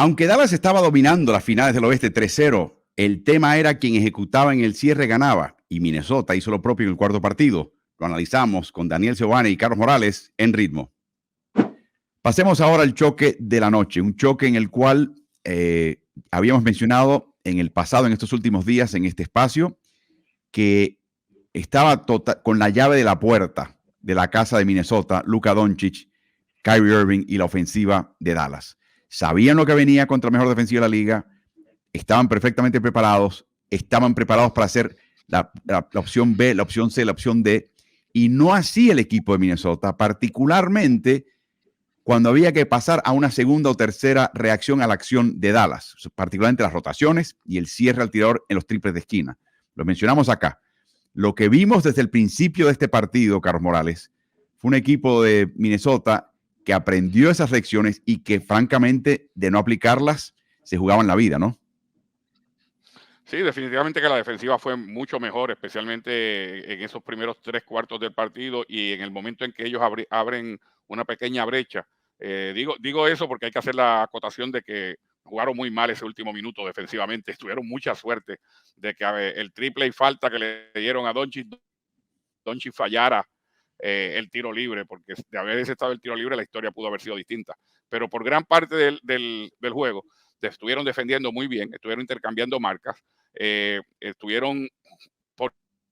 Aunque Dallas estaba dominando las finales del oeste 3-0, el tema era quien ejecutaba en el cierre ganaba, y Minnesota hizo lo propio en el cuarto partido. Lo analizamos con Daniel Giovanni y Carlos Morales en Ritmo. Pasemos ahora al choque de la noche, un choque en el cual habíamos mencionado en el pasado, en estos últimos días, en este espacio, que estaba con la llave de la puerta de la casa de Minnesota, Luka Doncic, Kyrie Irving y la ofensiva de Dallas. Sabían lo que venía contra la mejor defensiva de la liga, estaban perfectamente preparados, estaban preparados para hacer la opción B, la opción C, la opción D, y no así el equipo de Minnesota, particularmente cuando había que pasar a una segunda o tercera reacción a la acción de Dallas, particularmente las rotaciones y el cierre al tirador en los triples de esquina. Lo mencionamos acá. Lo que vimos desde el principio de este partido, Carlos Morales, fue un equipo de Minnesota que aprendió esas lecciones y que, francamente, de no aplicarlas, se jugaban la vida, ¿no? Sí, definitivamente que la defensiva fue mucho mejor, especialmente en esos primeros 3/4 del partido y en el momento en que ellos abren una pequeña brecha. Digo eso porque hay que hacer la acotación de que jugaron muy mal ese último minuto defensivamente. Tuvieron mucha suerte de que el triple y falta que le dieron a Doncic fallara el tiro libre, porque de haber estado el tiro libre la historia pudo haber sido distinta. Pero por gran parte del juego estuvieron defendiendo muy bien, estuvieron intercambiando marcas, estuvieron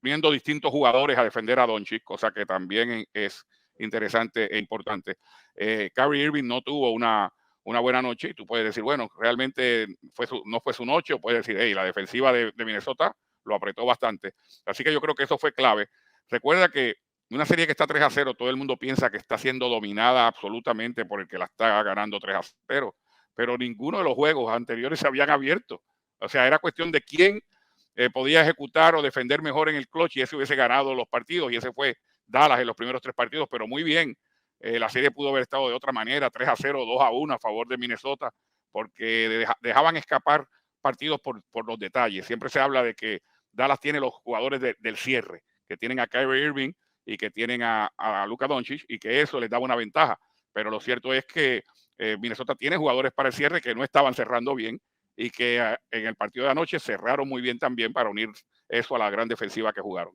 poniendo distintos jugadores a defender a Doncic, cosa que también es interesante e importante. Kyrie Irving no tuvo una buena noche y tú puedes decir, bueno, realmente no fue su noche, o puedes decir, hey, la defensiva de Minnesota lo apretó bastante. Así que yo creo que eso fue clave. Recuerda que una serie que está 3-0, todo el mundo piensa que está siendo dominada absolutamente por el que la está ganando 3-0, pero ninguno de los juegos anteriores se habían abierto. O sea, era cuestión de quién podía ejecutar o defender mejor en el clutch y ese hubiese ganado los partidos, y ese fue Dallas en los primeros 3 partidos, pero muy bien. La serie pudo haber estado de otra manera, 3-0, 2-1 a favor de Minnesota, porque dejaban escapar partidos por los detalles. Siempre se habla de que Dallas tiene los jugadores del cierre, que tienen a Kyrie Irving y que tienen a Luka Doncic, y que eso les da una ventaja. Pero lo cierto es que Minnesota tiene jugadores para el cierre que no estaban cerrando bien y que en el partido de anoche cerraron muy bien también para unir eso a la gran defensiva que jugaron.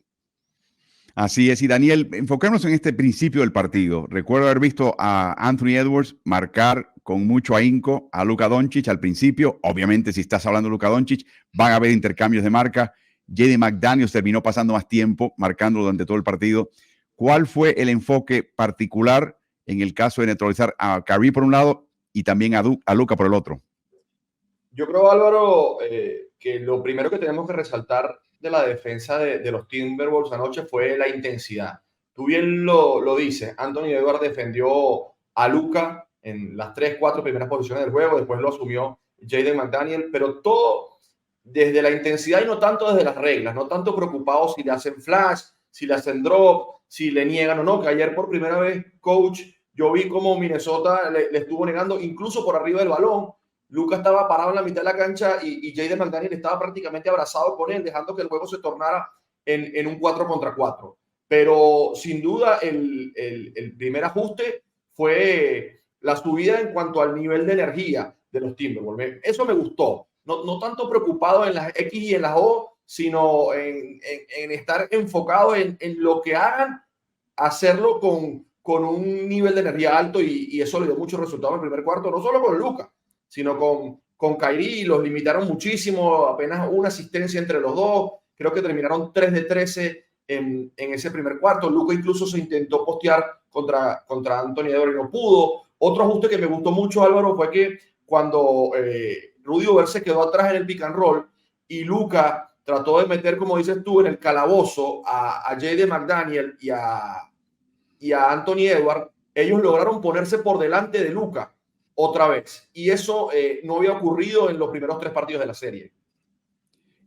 Así es, y Daniel, enfoquémonos en este principio del partido. Recuerdo haber visto a Anthony Edwards marcar con mucho ahínco a Luka Doncic al principio. Obviamente, si estás hablando de Luka Doncic, van a haber intercambios de marca. Jaden McDaniels terminó pasando más tiempo marcándolo durante todo el partido. ¿Cuál fue el enfoque particular en el caso de neutralizar a Kyrie por un lado y también a Luka por el otro? Yo creo, Álvaro, que lo primero que tenemos que resaltar de la defensa de los Timberwolves anoche fue la intensidad. Tú bien lo dices, Anthony Edwards defendió a Luka en las 3-4 primeras posiciones del juego, después lo asumió Jaden McDaniel, pero todo desde la intensidad y no tanto desde las reglas, no tanto preocupados si le hacen flash, si le hacen drop, si le niegan o no, que ayer por primera vez, coach, yo vi como Minnesota le estuvo negando incluso por arriba del balón. Luka estaba parado en la mitad de la cancha y Jaden McDaniel estaba prácticamente abrazado con él, dejando que el juego se tornara en un 4 contra 4. Pero sin duda el primer ajuste fue la subida en cuanto al nivel de energía de los Timberwolves. Eso me gustó. No tanto preocupado en las X y en las O, sino en estar enfocado en lo que hagan, hacerlo con un nivel de energía alto, y eso le dio mucho resultado en el primer cuarto, no solo con Luka, sino con Kyrie. Los limitaron muchísimo, apenas una asistencia entre los dos. Creo que terminaron 3 de 13 en ese primer cuarto. Luka incluso se intentó postear contra Anthony Edwards y no pudo. Otro ajuste que me gustó mucho, Álvaro, fue que cuando Rudy Gobert se quedó atrás en el pick and roll y Luka trató de meter, como dices tú, en el calabozo a Jaden McDaniel y a Anthony Edwards, ellos lograron ponerse por delante de Luka otra vez. Y eso no había ocurrido en los primeros 3 partidos de la serie.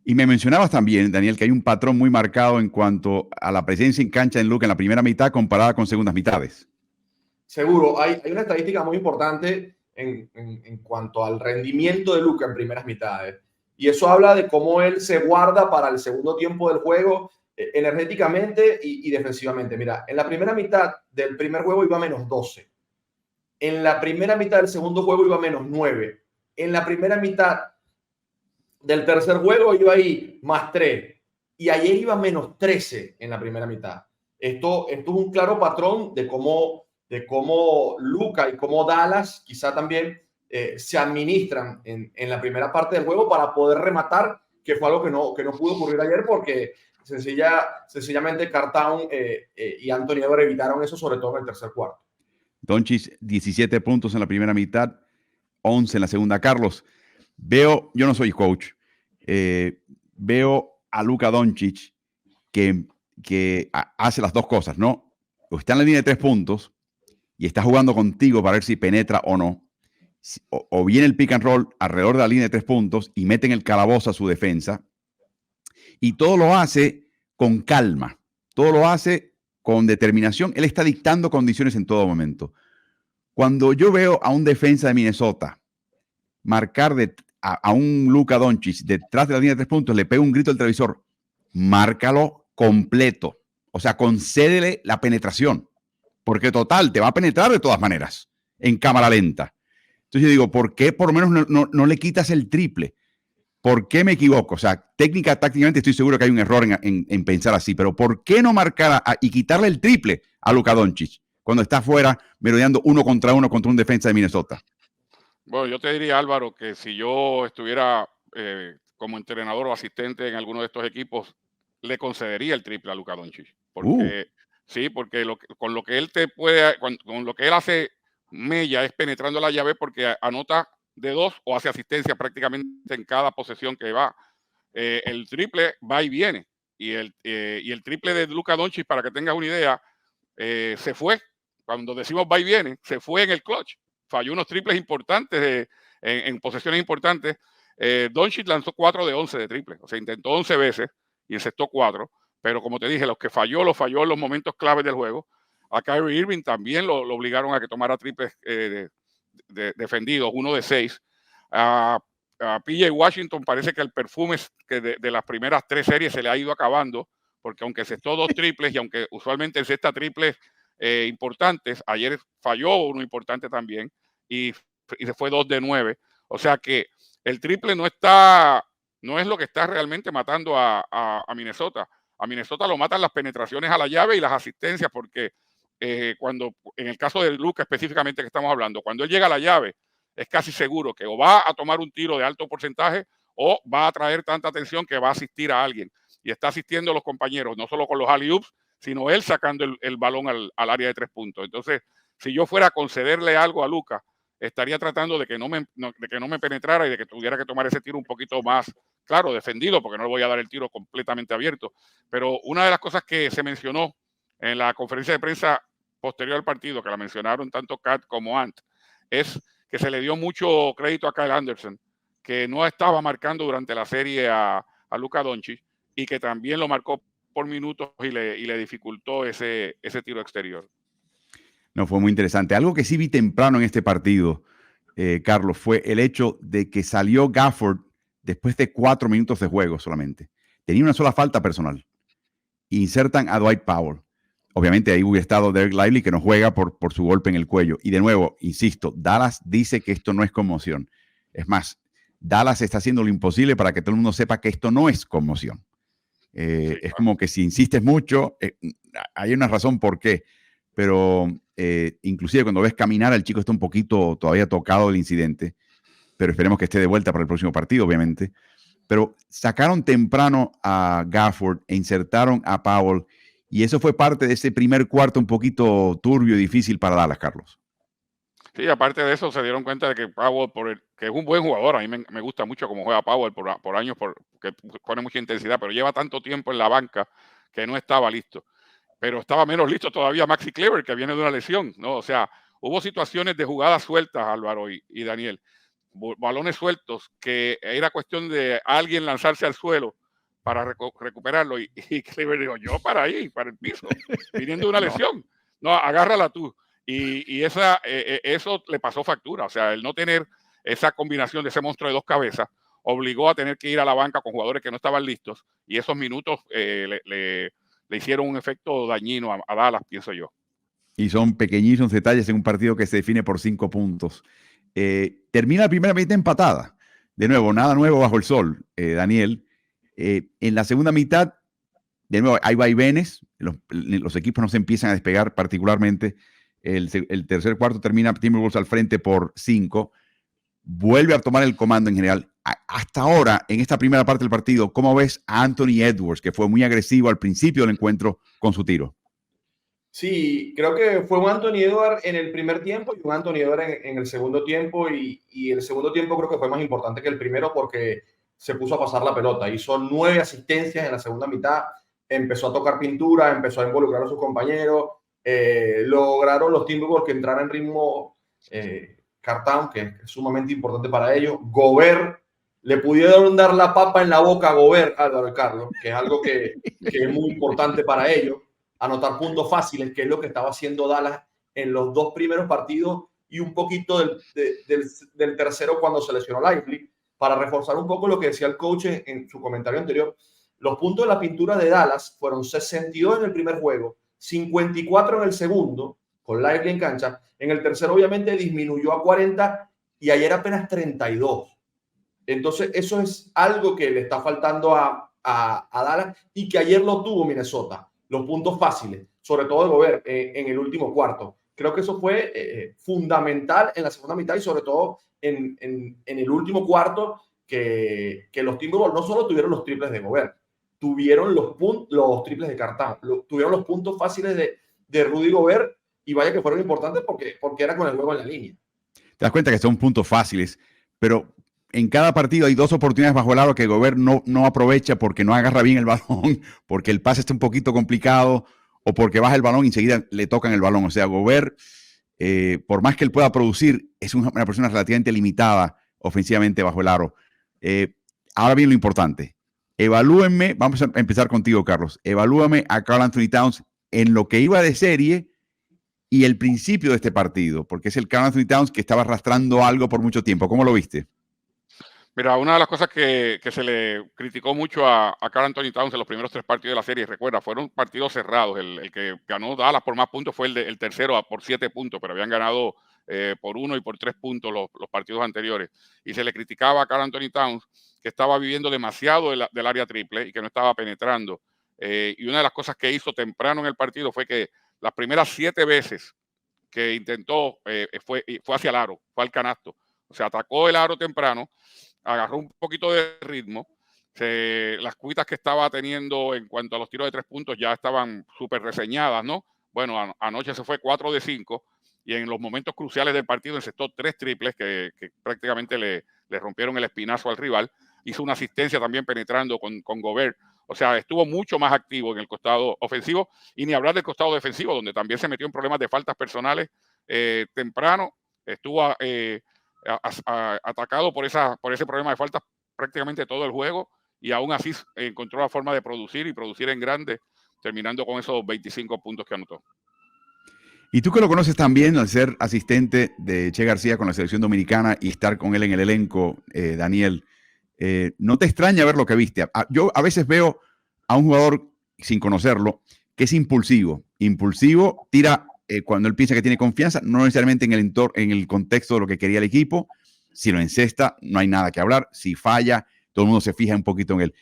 Y me mencionabas también, Daniel, que hay un patrón muy marcado en cuanto a la presencia en cancha en Luka en la primera mitad comparada con segundas mitades. Seguro, hay una estadística muy importante en cuanto al rendimiento de Luka en primeras mitades. Y eso habla de cómo él se guarda para el segundo tiempo del juego, energéticamente y defensivamente. Mira, en la primera mitad del primer juego iba a -12. En la primera mitad del segundo juego iba a -9. en la primera mitad del tercer juego iba ahí +3 y ayer iba -13 en la primera mitad. Esto es un claro patrón de cómo Luka y cómo Dallas quizá también se administran en la primera parte del juego para poder rematar, que fue algo que no pudo ocurrir ayer porque sencillamente Karl Towns y Anthony Edwards evitaron eso, sobre todo en el tercer cuarto. Doncic, 17 puntos en la primera mitad, 11 en la segunda. Carlos, yo no soy coach, veo a Luka Doncic que hace las dos cosas, ¿no? O está en la línea de 3 puntos y está jugando contigo para ver si penetra o no. O viene el pick and roll alrededor de la línea de 3 puntos y mete en el calabozo a su defensa. Y todo lo hace con calma. Todo lo hace con determinación. Él está dictando condiciones en todo momento. Cuando yo veo a un defensa de Minnesota marcar a un Luka Doncic detrás de la línea de 3 puntos, le pega un grito al televisor, márcalo completo. O sea, concédele la penetración. Porque total, te va a penetrar de todas maneras en cámara lenta. Entonces yo digo, ¿por qué por lo menos no le quitas el triple? ¿Por qué me equivoco? O sea, tácticamente estoy seguro que hay un error en pensar así, pero ¿por qué no marcar y quitarle el triple a Luka Doncic cuando está afuera merodeando 1 contra 1 contra un defensa de Minnesota? Bueno, yo te diría, Álvaro, que si yo estuviera como entrenador o asistente en alguno de estos equipos, le concedería el triple a Luka Doncic. Porque, sí, porque con lo que él con lo que él hace mella es penetrando la llave porque anota de 2 o hace asistencia prácticamente en cada posesión que va. El triple va y viene. Y el triple de Luka Doncic, para que tengas una idea, se fue. Cuando decimos va y viene, se fue en el clutch. Falló unos triples importantes en posesiones importantes. Doncic lanzó 4 de 11 de triple. O sea, intentó 11 veces y encestó 4. Pero como te dije, los que falló en los momentos claves del juego. A Kyrie Irving también lo obligaron a que tomara triples defendidos, 1 de 6. A PJ Washington parece que el perfume de las primeras 3 series se le ha ido acabando, porque aunque encestó 2 triples y aunque usualmente encesta triples importantes, ayer falló uno importante también y se fue 2 de 9. O sea que el triple no es lo que está realmente matando a Minnesota. A Minnesota lo matan las penetraciones a la llave y las asistencias, porque cuando, en el caso de Luka específicamente que estamos hablando, cuando él llega a la llave, es casi seguro que o va a tomar un tiro de alto porcentaje o va a traer tanta atención que va a asistir a alguien. Y está asistiendo a los compañeros, no solo con los alley-oops, sino él sacando el balón al área de 3 puntos. Entonces, si yo fuera a concederle algo a Luka, estaría tratando de que no me penetrara y de que tuviera que tomar ese tiro un poquito más, claro, defendido, porque no le voy a dar el tiro completamente abierto. Pero una de las cosas que se mencionó en la conferencia de prensa posterior al partido, que la mencionaron tanto Kat como Ant, es que se le dio mucho crédito a Kyle Anderson, que no estaba marcando durante la serie a Luka Doncic y que también lo marcó por minutos y le dificultó ese tiro exterior. No, fue muy interesante. Algo que sí vi temprano en este partido, Carlos, fue el hecho de que salió Gafford después de 4 minutos de juego solamente. Tenía una sola falta personal. Insertan a Dwight Powell. Obviamente ahí hubiera estado Derek Lively, que no juega por su golpe en el cuello. Y de nuevo, insisto, Dallas dice que esto no es conmoción. Es más, Dallas está haciendo lo imposible para que todo el mundo sepa que esto no es conmoción. Sí, claro. Es como que si insistes mucho, hay una razón por qué. Pero inclusive cuando ves caminar, el chico está un poquito todavía tocado del incidente. Pero esperemos que esté de vuelta para el próximo partido, obviamente. Pero sacaron temprano a Gafford e insertaron a Powell. Y eso fue parte de ese primer cuarto un poquito turbio y difícil para Dallas, Carlos. Sí, aparte de eso, se dieron cuenta de que Powell, que es un buen jugador, a mí me gusta mucho cómo juega Powell por años, que pone mucha intensidad, pero lleva tanto tiempo en la banca que no estaba listo. Pero estaba menos listo todavía Maxi Kleber, que viene de una lesión, ¿no? O sea, hubo situaciones de jugadas sueltas, Álvaro y Daniel, balones sueltos, que era cuestión de alguien lanzarse al suelo para recuperarlo. Y Kleber dijo, yo para el piso, viniendo de una lesión. No, agárrala tú. Y eso le pasó factura. O sea, el no tener esa combinación de ese monstruo de 2 cabezas obligó a tener que ir a la banca con jugadores que no estaban listos. Y esos minutos le hicieron un efecto dañino a Dallas, pienso yo. Y son pequeñísimos detalles en un partido que se define por 5 puntos. termina la primera mitad empatada. De nuevo, nada nuevo bajo el sol, Daniel. En la segunda mitad, de nuevo, hay vaivenes. Los equipos no se empiezan a despegar particularmente. El tercer cuarto termina Timberwolves al frente por 5. Vuelve a tomar el comando en general. Hasta ahora, en esta primera parte del partido, ¿cómo ves a Anthony Edwards, que fue muy agresivo al principio del encuentro con su tiro? Sí, creo que fue un Anthony Edwards en el primer tiempo y un Anthony Edwards en el segundo tiempo. Y el segundo tiempo creo que fue más importante que el primero porque se puso a pasar la pelota. Hizo 9 asistencias en la segunda mitad. Empezó a tocar pintura, empezó a involucrar a sus compañeros. Lograron los Timberwolves que entraran en ritmo Cartown, que es sumamente importante para ellos. Gobert, le pudieron dar la papa en la boca a Gobert, Álvaro y Carlos, que es algo que es muy importante para ellos. Anotar puntos fáciles, que es lo que estaba haciendo Dallas en los 2 primeros partidos y un poquito del tercero cuando se lesionó Lively, para reforzar un poco lo que decía el coach en su comentario anterior. Los puntos de la pintura de Dallas fueron 62 en el primer juego, 54 en el segundo, con Lively en cancha. En el tercero, obviamente, disminuyó a 40 y ayer apenas 32. Entonces, eso es algo que le está faltando a Dallas y que ayer lo tuvo Minnesota. Los puntos fáciles, sobre todo de Gobert en el último cuarto. Creo que eso fue fundamental en la segunda mitad y sobre todo en el último cuarto que los Timberwolves no solo tuvieron los triples de Gobert, tuvieron los triples de Cartán, tuvieron los puntos fáciles de Rudy Gobert y vaya que fueron importantes porque era con el juego en la línea. Te das cuenta que son puntos fáciles, pero en cada partido hay 2 oportunidades bajo el aro que Gobert no aprovecha porque no agarra bien el balón, porque el pase está un poquito complicado o porque baja el balón y enseguida le tocan el balón. O sea, Gobert, por más que él pueda producir, es una persona relativamente limitada ofensivamente bajo el aro. Ahora bien, lo importante. Evalúenme, vamos a empezar contigo, Carlos. Evalúame a Karl Anthony Towns en lo que iba de serie y el principio de este partido, porque es el Karl Anthony Towns que estaba arrastrando algo por mucho tiempo. ¿Cómo lo viste? Mira, una de las cosas que se le criticó mucho a Karl Anthony Towns en los primeros 3 partidos de la serie, recuerda, fueron partidos cerrados. El que ganó Dallas por más puntos fue el tercero por 7 puntos, pero habían ganado por 1 y por 3 puntos los partidos anteriores. Y se le criticaba a Karl Anthony Towns que estaba viviendo demasiado del área triple y que no estaba penetrando. Y una de las cosas que hizo temprano en el partido fue que las primeras 7 veces que intentó fue hacia el aro, fue al canasto. O sea, atacó el aro temprano, agarró un poquito de ritmo. Las cuitas que estaba teniendo en cuanto a los tiros de 3 puntos ya estaban súper reseñadas, ¿no? Bueno, anoche se fue 4 de 5 y en los momentos cruciales del partido encestó 3 triples que prácticamente le rompieron el espinazo al rival. Hizo una asistencia también penetrando con Gobert. O sea, estuvo mucho más activo en el costado ofensivo y ni hablar del costado defensivo, donde también se metió en problemas de faltas personales temprano. Estuvo atacado por ese problema de faltas prácticamente todo el juego y aún así encontró la forma de producir y producir en grande, terminando con esos 25 puntos que anotó. Y tú que lo conoces también al ser asistente de Che García con la selección dominicana y estar con él en el elenco, Daniel, ¿no te extraña ver lo que viste? Yo a veces veo a un jugador, sin conocerlo, que es impulsivo, tira cuando él piensa que tiene confianza, no necesariamente en el contexto de lo que quería el equipo. Si lo encesta, no hay nada que hablar. Si falla, todo el mundo se fija un poquito en él.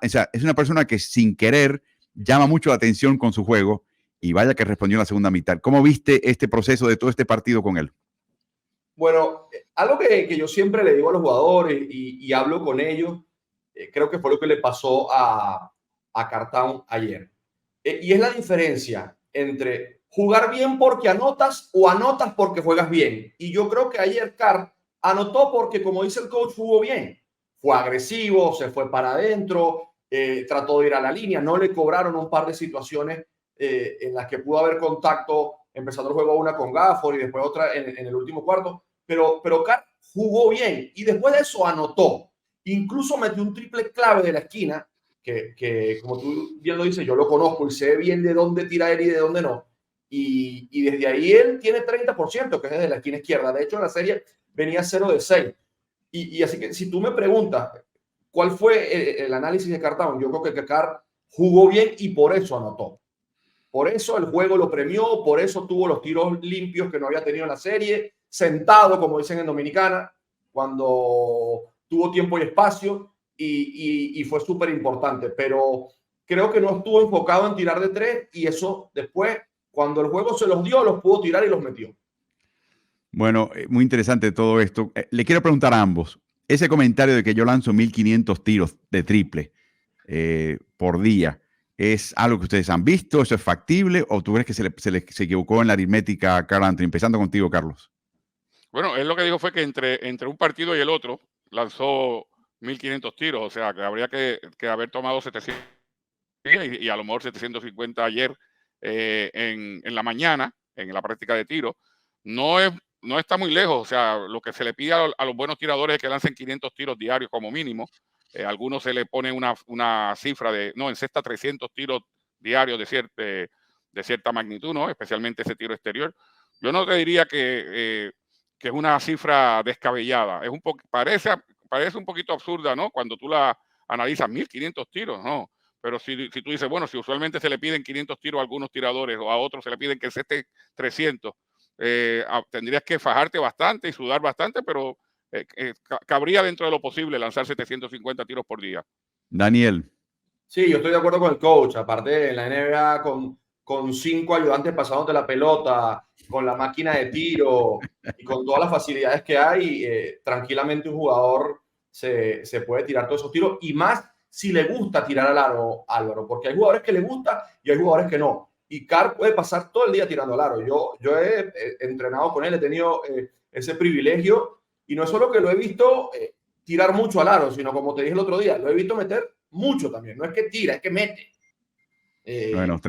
O sea, es una persona que sin querer llama mucho la atención con su juego y vaya que respondió en la segunda mitad. ¿Cómo viste este proceso de todo este partido con él? Bueno, algo que yo siempre le digo a los jugadores y hablo con ellos, creo que fue lo que le pasó a Cartown ayer. Y es la diferencia entre jugar bien porque anotas o anotas porque juegas bien. Y yo creo que ayer Carl anotó porque, como dice el coach, jugó bien. Fue agresivo, se fue para adentro, trató de ir a la línea, no le cobraron un par de situaciones en las que pudo haber contacto, empezando el juego una con Gafford y después otra en el último cuarto. Pero Carl jugó bien y después de eso anotó. Incluso metió un triple clave de la esquina que como tú bien lo dices, yo lo conozco y sé bien de dónde tira él y de dónde no. Y desde ahí él tiene 30%, que es desde la esquina izquierda. De hecho, en la serie venía 0 de 6. Y así que si tú me preguntas cuál fue el análisis de Cartown, yo creo que Carl jugó bien y por eso anotó. Por eso el juego lo premió, por eso tuvo los tiros limpios que no había tenido en la serie. sentado, como dicen en Dominicana, cuando tuvo tiempo y espacio y fue súper importante. Pero creo que no estuvo enfocado en tirar de tres y eso después, cuando el juego se los dio, los pudo tirar y los metió. Bueno, muy interesante todo esto. Le quiero preguntar a ambos, ese comentario de que yo lanzo 1.500 tiros de triple por día, ¿es algo que ustedes han visto? ¿Eso es factible? ¿O tú crees que se equivocó en la aritmética a Karl Anthony? Empezando contigo, Carlos. Bueno, él lo que dijo fue que entre un partido y el otro lanzó 1.500 tiros, o sea, que habría que haber tomado 700 y a lo mejor 750 ayer en la mañana, en la práctica de tiro. No está muy lejos, o sea, lo que se le pide a los buenos tiradores es que lancen 500 tiros diarios como mínimo. Algunos se le pone una cifra en cesta 300 tiros diarios de cierta magnitud, ¿no? Especialmente ese tiro exterior. Yo no te diría que es una cifra descabellada. Parece un poquito absurda, ¿no? Cuando tú la analizas, 1.500 tiros, ¿no? Pero si tú dices, bueno, si usualmente se le piden 500 tiros a algunos tiradores o a otros se le piden que se esté 300, tendrías que fajarte bastante y sudar bastante, pero cabría dentro de lo posible lanzar 750 tiros por día. Daniel. Sí, yo estoy de acuerdo con el coach. Aparte, en la NBA con 5 ayudantes pasándote la pelota, con la máquina de tiro y con todas las facilidades que hay, tranquilamente un jugador se puede tirar todos esos tiros y más si le gusta tirar al aro, Álvaro, porque hay jugadores que le gusta y hay jugadores que no. Y Karl puede pasar todo el día tirando al aro. Yo he entrenado con él, he tenido ese privilegio y no es solo que lo he visto tirar mucho al aro, sino como te dije el otro día, lo he visto meter mucho también. No es que tira, es que mete. Bueno,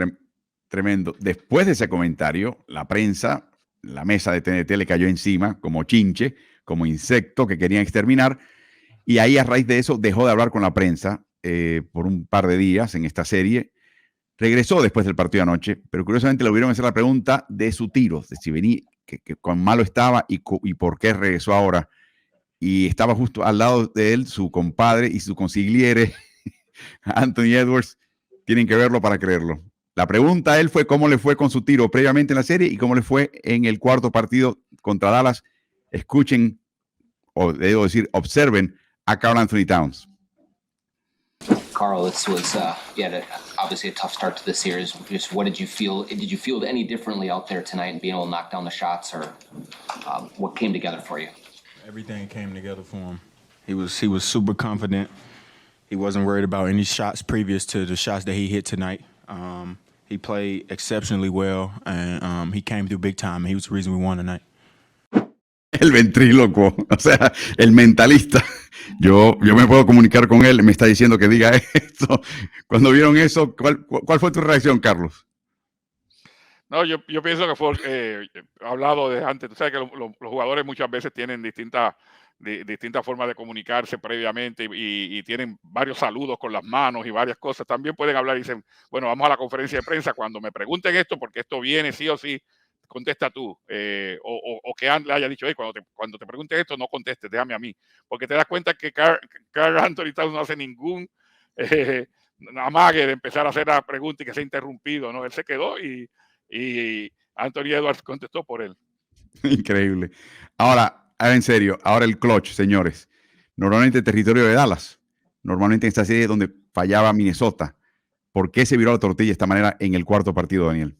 tremendo. Después de ese comentario, la prensa, la mesa de TNT le cayó encima como chinche, como insecto que querían exterminar. Y ahí, a raíz de eso, dejó de hablar con la prensa por un par de días en esta serie. Regresó después del partido de anoche, pero curiosamente le volvieron a hacer la pregunta de su tiro, de si venía, que cuán malo estaba y por qué regresó ahora. Y estaba justo al lado de él su compadre y su consigliere, Anthony Edwards. Tienen que verlo para creerlo. La pregunta a él fue cómo le fue con su tiro previamente en la serie y cómo le fue en el cuarto partido contra Dallas. Escuchen, o debo decir, observen a Karl Anthony Towns. Karl, this was obviously a tough start to the series. Just what did you feel? Did you feel any differently out there tonight and being able to knock down the shots, or what came together for you? Everything came together for him. He was super confident. He wasn't worried about any shots previous to the shots that he hit tonight. He played exceptionally well, and he came through big time. He was the reason we won tonight. El ventrílocuo, o sea, el mentalista. Yo me puedo comunicar con él, me está diciendo que diga esto. Cuando vieron eso, ¿cuál fue tu reacción, Carlos? No, yo pienso que fue hablado de antes. Tú sabes que los jugadores muchas veces tienen distintas formas de comunicarse previamente y tienen varios saludos con las manos y varias cosas. También pueden hablar y dicen, bueno, vamos a la conferencia de prensa cuando me pregunten esto, porque esto viene sí o sí, contesta tú. O que le haya dicho, hey, cuando te pregunten esto, no contestes, déjame a mí. Porque te das cuenta que Karl Anthony Towns no hace ningún amague de empezar a hacer la pregunta y que se ha interrumpido, ¿no? Él se quedó y Anthony Edwards contestó por él. Increíble. Ahora, en serio, ahora el clutch, señores. Normalmente territorio de Dallas. Normalmente en esta serie donde fallaba Minnesota. ¿Por qué se viró la tortilla de esta manera en el cuarto partido, Daniel?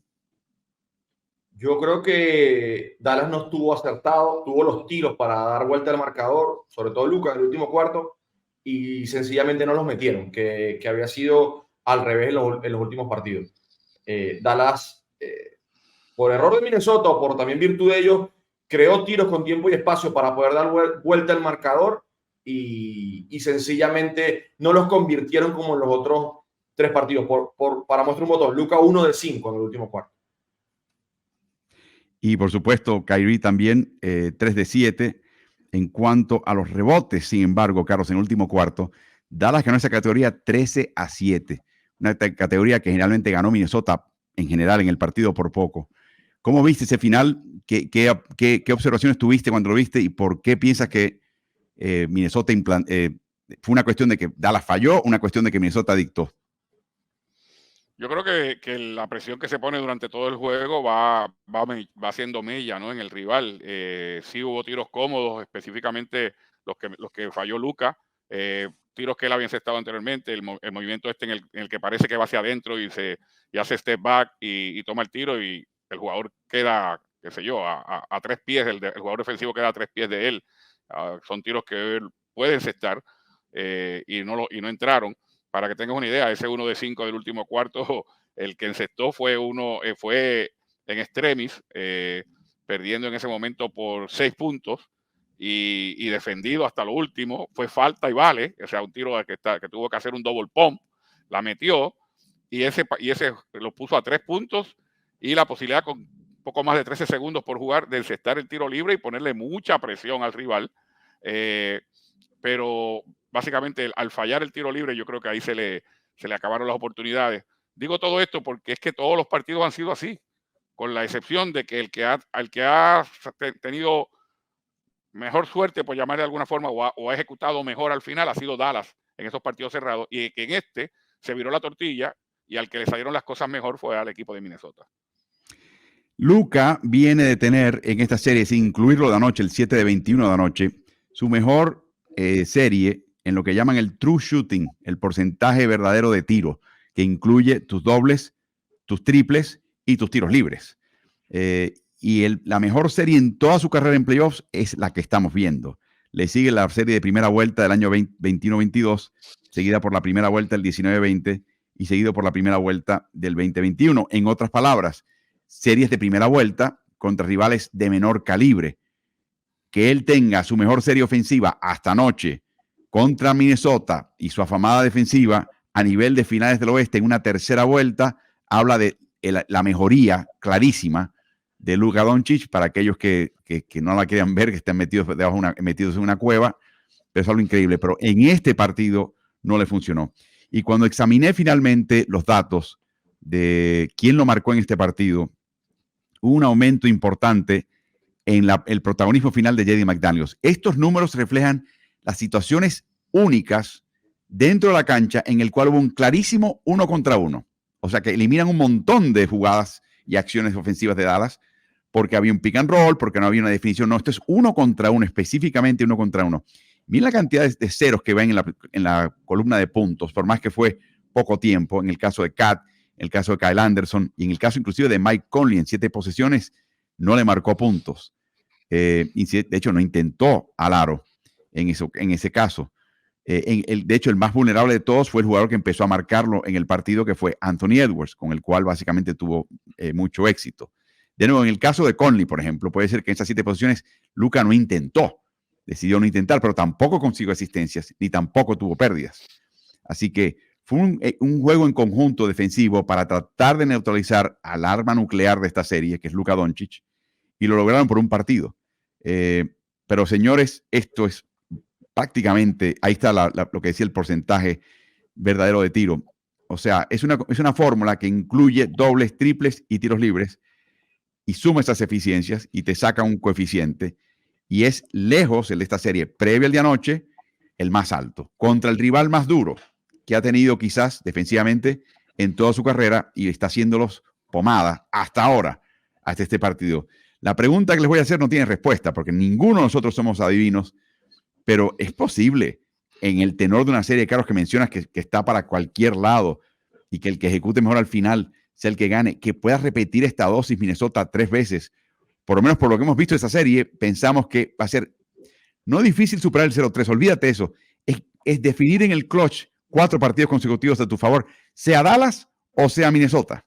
Yo creo que Dallas no estuvo acertado, tuvo los tiros para dar vuelta al marcador, sobre todo Lucas en el último cuarto, y sencillamente no los metieron, que había sido al revés en los últimos partidos. Dallas, por error de Minnesota o por también virtud de ellos, creó tiros con tiempo y espacio para poder dar vuelta al marcador y sencillamente no los convirtieron como en los otros 3 partidos. Para mostrar un botón, Lucas 1 de 5 en el último cuarto. Y por supuesto, Kyrie también 3 de 7. En cuanto a los rebotes, sin embargo, Carlos, en el último cuarto, Dallas ganó esa categoría 13 a 7. Una categoría que generalmente ganó Minnesota en general en el partido por poco. ¿Cómo viste ese final? ¿Qué observaciones tuviste cuando lo viste? ¿Y por qué piensas que Minnesota fue una cuestión de que Dallas falló, una cuestión de que Minnesota dictó? Yo creo que la presión que se pone durante todo el juego va haciendo mella, ¿no?, en el rival. Sí hubo tiros cómodos, específicamente los que falló Luka, tiros que él había encestado anteriormente, el movimiento en el que parece que va hacia adentro y hace step back y toma el tiro y el jugador queda, qué sé yo, a 3 pies, el jugador defensivo queda a 3 pies de él. Son tiros que él puede encestar y no entraron. Para que tengas una idea, ese 1 de 5 del último cuarto, el que encestó fue fue en extremis, perdiendo en ese momento por 6 puntos y defendido hasta lo último. Fue falta y vale, o sea, un tiro que tuvo que hacer un double pump, la metió y ese lo puso a 3 puntos y la posibilidad con poco más de 13 segundos por jugar de encestar el tiro libre y ponerle mucha presión al rival. Pero básicamente al fallar el tiro libre, yo creo que ahí se le acabaron las oportunidades. Digo todo esto porque es que todos los partidos han sido así, con la excepción de que el que ha tenido mejor suerte, por llamarle de alguna forma, o ha ejecutado mejor al final, ha sido Dallas en esos partidos cerrados, y que en este se viró la tortilla y al que le salieron las cosas mejor fue al equipo de Minnesota. Luka viene de tener en esta serie, sin incluirlo de anoche, el 7 de 21 de anoche, su mejor serie en lo que llaman el true shooting, el porcentaje verdadero de tiro, que incluye tus dobles, tus triples y tus tiros libres. Y la mejor serie en toda su carrera en playoffs es la que estamos viendo. Le sigue la serie de primera vuelta del año 21-22, seguida por la primera vuelta del 19-20 y seguido por la primera vuelta del 20-21. En otras palabras, series de primera vuelta contra rivales de menor calibre. Que él tenga su mejor serie ofensiva hasta anoche contra Minnesota y su afamada defensiva a nivel de finales del oeste en una tercera vuelta, habla de la mejoría clarísima de Luka Doncic. Para aquellos que no la quieran ver, que estén metidos en una cueva, pero es algo increíble. Pero en este partido no le funcionó. Y cuando examiné finalmente los datos de quién lo marcó en este partido, hubo un aumento importante en el protagonismo final de Jaden McDaniels. Estos números reflejan las situaciones únicas dentro de la cancha en el cual hubo un clarísimo 1 contra 1. O sea que eliminan un montón de jugadas y acciones ofensivas de Dallas porque había un pick and roll, porque no había una definición. No, esto es 1 contra 1, específicamente 1 contra 1. Miren la cantidad de ceros que ven en la columna de puntos, por más que fue poco tiempo, en el caso de Cat, en el caso de Kyle Anderson y en el caso inclusive de Mike Conley en 7 posesiones, no le marcó puntos. De hecho, no intentó al aro en ese caso. De hecho, el más vulnerable de todos fue el jugador que empezó a marcarlo en el partido, que fue Anthony Edwards, con el cual básicamente tuvo mucho éxito. De nuevo, en el caso de Conley, por ejemplo, puede ser que en esas 7 posiciones Luka no intentó, decidió no intentar, pero tampoco consiguió asistencias, ni tampoco tuvo pérdidas. Así que fue un juego en conjunto defensivo para tratar de neutralizar al arma nuclear de esta serie, que es Luka Doncic, y lo lograron por un partido. Pero señores, esto es prácticamente, ahí está lo que decía el porcentaje verdadero de tiro. O sea, es una fórmula que incluye dobles, triples y tiros libres y suma esas eficiencias y te saca un coeficiente, y es lejos el de esta serie previa al de anoche el más alto, contra el rival más duro que ha tenido quizás defensivamente en toda su carrera y está haciéndolos pomada hasta ahora, hasta este partido. La pregunta que les voy a hacer no tiene respuesta, porque ninguno de nosotros somos adivinos, pero es posible, en el tenor de una serie de carros que mencionas que está para cualquier lado y que el que ejecute mejor al final sea el que gane, que pueda repetir esta dosis Minnesota 3 veces. Por lo menos por lo que hemos visto de esa serie, pensamos que va a ser no difícil superar el 0-3. Olvídate eso. Es definir en el clutch 4 partidos consecutivos a tu favor, sea Dallas o sea Minnesota.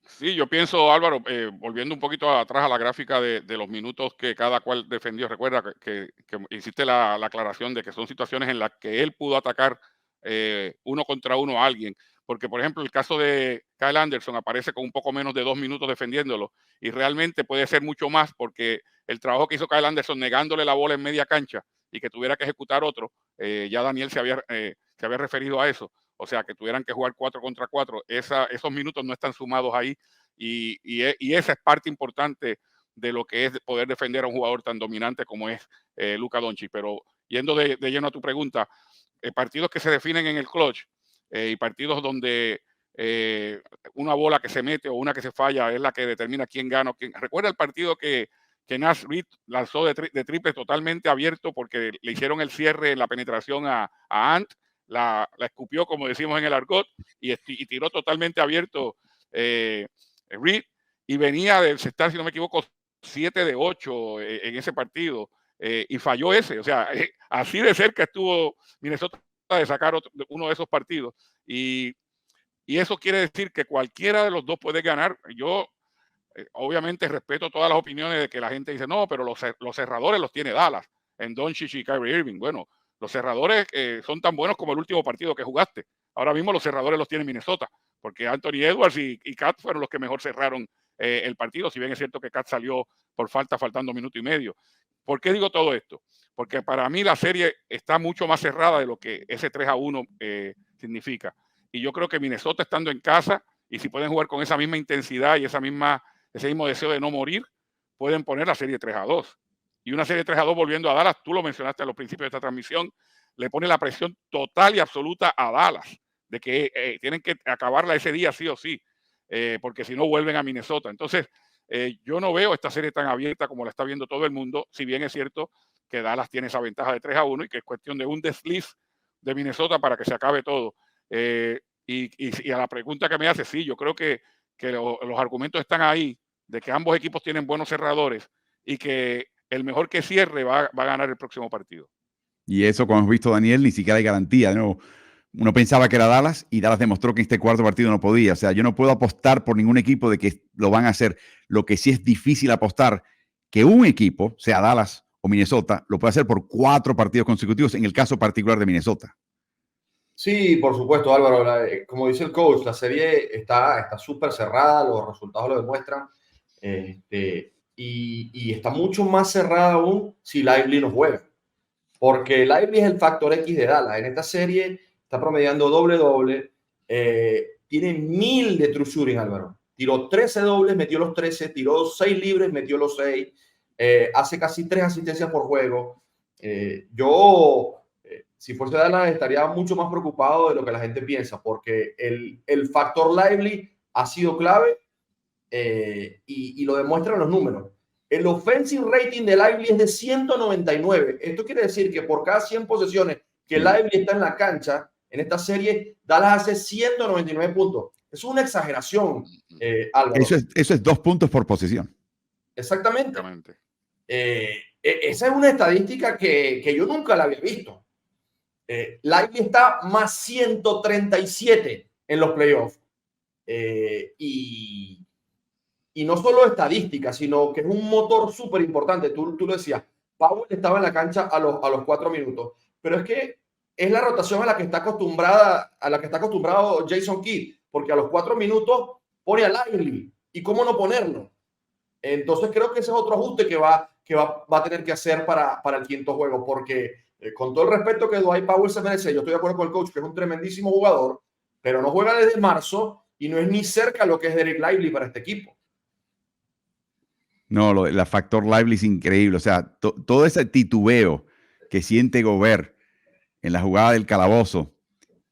Sí, yo pienso, Álvaro, volviendo un poquito atrás a la gráfica de los minutos que cada cual defendió, recuerda que hiciste la aclaración de que son situaciones en las que él pudo atacar 1 contra 1 a alguien, porque por ejemplo el caso de Kyle Anderson aparece con un poco menos de 2 minutos defendiéndolo y realmente puede ser mucho más, porque el trabajo que hizo Kyle Anderson negándole la bola en media cancha y que tuviera que ejecutar otro, ya Daniel se había referido a eso. O sea, que tuvieran que jugar 4 contra 4, esos minutos no están sumados ahí y esa es parte importante de lo que es poder defender a un jugador tan dominante como es Luka Doncic. Pero yendo de lleno a tu pregunta, partidos que se definen en el clutch, y partidos donde una bola que se mete o una que se falla es la que determina quién gana o quién. Recuerda el partido que Naz Reid lanzó de triple totalmente abierto porque le hicieron el cierre en la penetración a Ant, la escupió, como decimos en el argot, y tiró totalmente abierto Reid, y venía del cestar, si no me equivoco, 7 de 8 en ese partido, y falló ese. O sea, así de cerca estuvo Minnesota de sacar uno de esos partidos, y eso quiere decir que cualquiera de los dos puede ganar. Yo obviamente respeto todas las opiniones de que la gente dice, no, pero los cerradores los tiene Dallas, en Doncic y Kyrie Irving. Bueno, los cerradores son tan buenos como el último partido que jugaste. Ahora mismo los cerradores los tiene Minnesota, porque Anthony Edwards y Cat fueron los que mejor cerraron el partido, si bien es cierto que Cat salió por faltando minuto y medio. ¿Por qué digo todo esto? Porque para mí la serie está mucho más cerrada de lo que ese 3-1 significa. Y yo creo que Minnesota, estando en casa, y si pueden jugar con esa misma intensidad y ese mismo deseo de no morir, pueden poner la serie 3-2. Y una serie 3-2 volviendo a Dallas, tú lo mencionaste a los principios de esta transmisión, le pone la presión total y absoluta a Dallas, de que tienen que acabarla ese día sí o sí, porque si no vuelven a Minnesota. Entonces, yo no veo esta serie tan abierta como la está viendo todo el mundo, si bien es cierto que Dallas tiene esa ventaja de 3-1 y que es cuestión de un desliz de Minnesota para que se acabe todo. Y a la pregunta que me hace, sí, yo creo que los argumentos están ahí, de que ambos equipos tienen buenos cerradores y que el mejor que cierre va a ganar el próximo partido. Y eso, como hemos visto, Daniel, ni siquiera hay garantía. ¿No? Uno pensaba que era Dallas y Dallas demostró que en este cuarto partido no podía. O sea, yo no puedo apostar por ningún equipo de que lo van a hacer. Lo que sí es difícil apostar que un equipo, sea Dallas o Minnesota, lo puede hacer por 4 partidos consecutivos, en el caso particular de Minnesota. Sí, por supuesto, Álvaro. Como dice el coach, la serie está súper cerrada, los resultados lo demuestran. Y está mucho más cerrada aún si Lively no juega. Porque Lively es el factor X de Dallas. En esta serie está promediando doble-doble. Tiene 1000 de true shooting, Álvaro. Tiró 13 dobles, metió los 13. Tiró 6 libres, metió los 6. Hace casi 3 asistencias por juego. Si fuese Dallas, estaría mucho más preocupado de lo que la gente piensa, porque el factor Lively ha sido clave y lo demuestran los números. El offensive rating de Lively es de 199. Esto quiere decir que por cada 100 posesiones que Lively está en la cancha, en esta serie, Dallas hace 199 puntos. Es una exageración, Álvaro. Eso es 2 puntos por posesión. Exactamente. Esa es una estadística que yo nunca la había visto. Lively está más 137 en los playoffs. Y no solo estadística, sino que es un motor súper importante. Tú lo decías, Powell estaba en la cancha a los 4 minutos, pero es que es la rotación a la que está acostumbrado Jason Kidd, porque a los 4 minutos pone a Lively. ¿Y cómo no ponerlo? Entonces creo que ese es otro ajuste que va a tener que hacer para el quinto juego, porque con todo el respeto que Dwight Powell se merece, yo estoy de acuerdo con el coach, que es un tremendísimo jugador, pero no juega desde marzo y no es ni cerca lo que es Dereck Lively para este equipo. No, la factor Lively es increíble. O sea, todo ese titubeo que siente Gobert en la jugada del calabozo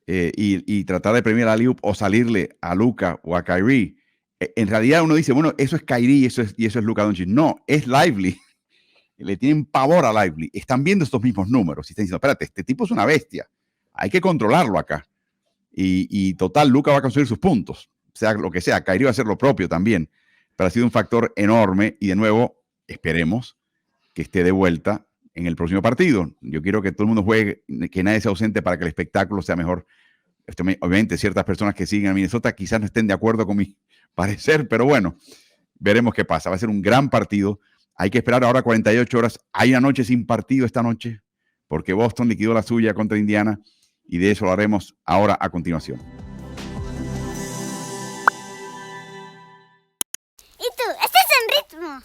y tratar de premiar a Liup o salirle a Luka o a Kyrie, en realidad uno dice, bueno, eso es Kyrie y eso es Luka Doncic. No, es Lively. Le tienen pavor a Lively. Están viendo estos mismos números y están diciendo, espérate, este tipo es una bestia. Hay que controlarlo acá. Y total, Luka va a conseguir sus puntos. Sea lo que sea, Kyrie va a hacer lo propio también. Pero ha sido un factor enorme y de nuevo, esperemos que esté de vuelta en el próximo partido. Yo quiero que todo el mundo juegue, que nadie sea ausente para que el espectáculo sea mejor. Obviamente, ciertas personas que siguen a Minnesota quizás no estén de acuerdo con mi parecer, pero bueno, veremos qué pasa. Va a ser un gran partido. Hay que esperar ahora 48 horas. Hay una noche sin partido esta noche, porque Boston liquidó la suya contra Indiana, y de eso lo haremos ahora a continuación. ¿Y tú? ¿Estás en ritmo?